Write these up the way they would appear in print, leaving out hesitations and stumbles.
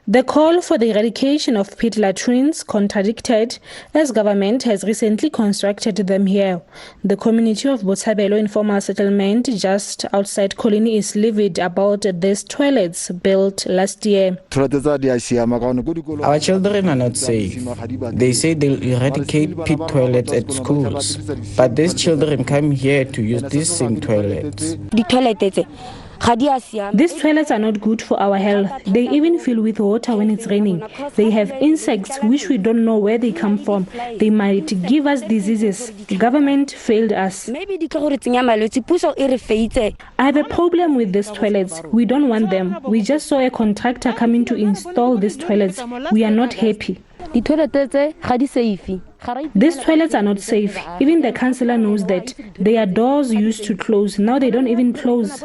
The call for the eradication of pit latrines contradicted, as government has recently constructed them here. The community of Botshabelo informal settlement just outside Colony is livid about these toilets built last year. Our children are not safe. They say they'll eradicate pit toilets at schools, but these children come here to use these same toilets. These toilets are not good for our health. They even fill with water when it's raining. They have insects which we don't know where they come from. They might give us diseases. The government failed us. I have a problem with these toilets. We don't want them. We just saw a contractor coming to install these toilets. We are not happy. These toilets are not safe. Even the councillor knows that. Their doors used to close. Now they don't even close.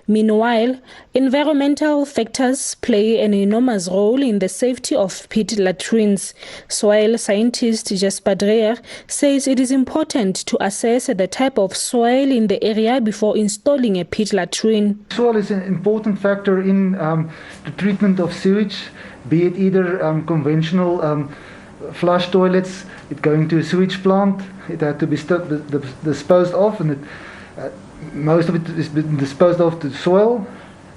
Meanwhile, environmental factors play an enormous role in the safety of pit latrines. Soil scientist Tshabalala says it is important to assess the type of soil in the area before installing a pit latrine. Soil is an important factor in the treatment of sewage, be it either conventional flush toilets, it going to a sewage plant, it had to be disposed of, and most of it is disposed of to soil,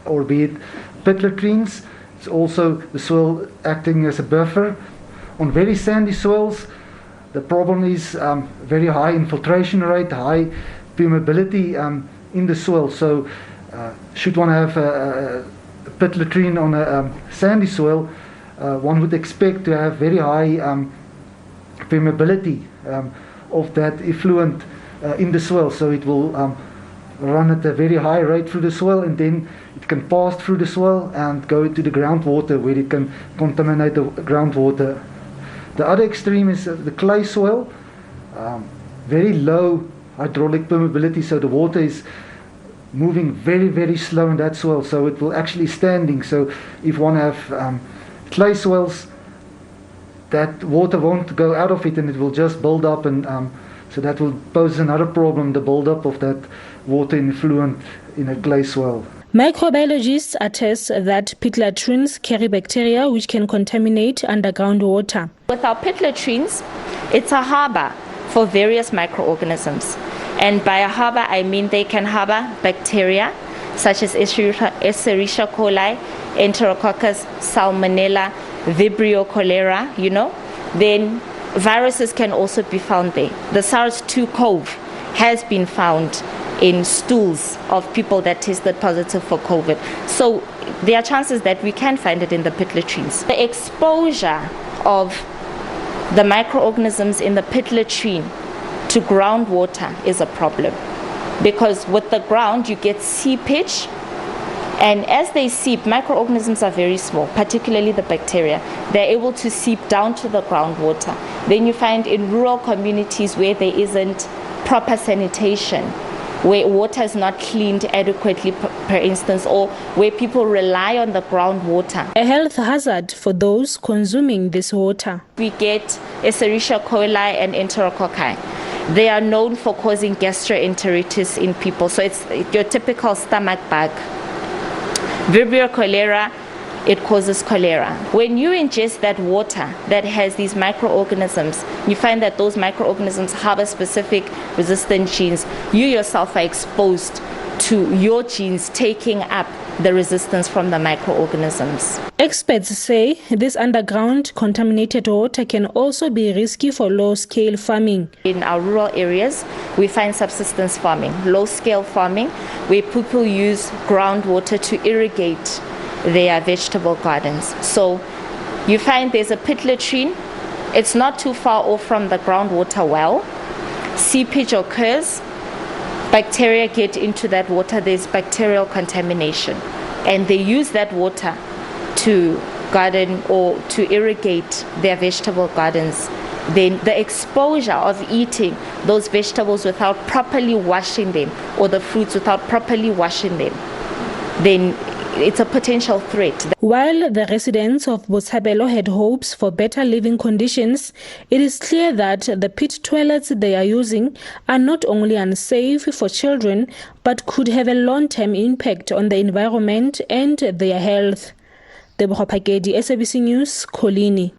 or be it pit latrines. It's also the soil acting as a buffer. On very sandy soils, the problem is very high infiltration rate, high permeability in the soil. So should one have a pit latrine on a sandy soil, one would expect to have very high permeability of that effluent in the soil, so it will run at a very high rate through the soil, and then it can pass through the soil and go into the groundwater, where it can contaminate the groundwater. The other extreme is the clay soil, very low hydraulic permeability, so the water is moving very, very slow in that soil, so it will actually standing. So if one have clay soils, that water won't go out of it, and it will just build up, and so that will pose another problem, the build-up of that water effluent in a clay soil. Microbiologists attest that pit latrines carry bacteria which can contaminate underground water. With our pit latrines, it's a harbor for various microorganisms. And by a harbor, I mean they can harbor bacteria such as Escherichia coli, Enterococcus, Salmonella, Vibrio cholera, Then viruses can also be found there. The SARS-CoV has been found in stools of people that tested positive for COVID. So there are chances that we can find it in the pit latrines. The exposure of the microorganisms in the pit latrine to groundwater is a problem, because with the ground you get seepage, and as they seep, microorganisms are very small, particularly the bacteria. They're able to seep down to the groundwater. Then you find in rural communities where there isn't proper sanitation, where water is not cleaned adequately, per instance, or where people rely on the groundwater. A health hazard for those consuming this water. We get Escherichia coli and Enterococci. They are known for causing gastroenteritis in people, so it's your typical stomach bug. Vibrio cholera, it causes cholera. When you ingest that water that has these microorganisms, you find that those microorganisms harbor specific resistant genes. You yourself are exposed to your genes taking up the resistance from the microorganisms. Experts say this underground contaminated water can also be risky for low-scale farming. In our rural areas, we find subsistence farming, low-scale farming, where people use groundwater to irrigate their vegetable gardens. So you find there's a pit latrine. It's not too far off from the groundwater well. Seepage occurs. Bacteria get into that water. There's bacterial contamination, and they use that water to garden or to irrigate their vegetable gardens. Then the exposure of eating those vegetables without properly washing them, or the fruits without properly washing them, then it's a potential threat. While the residents of Botshabelo had hopes for better living conditions, it is clear that the pit toilets they are using are not only unsafe for children, but could have a long-term impact on the environment and their health. Phakedi, SABC News, Kolini.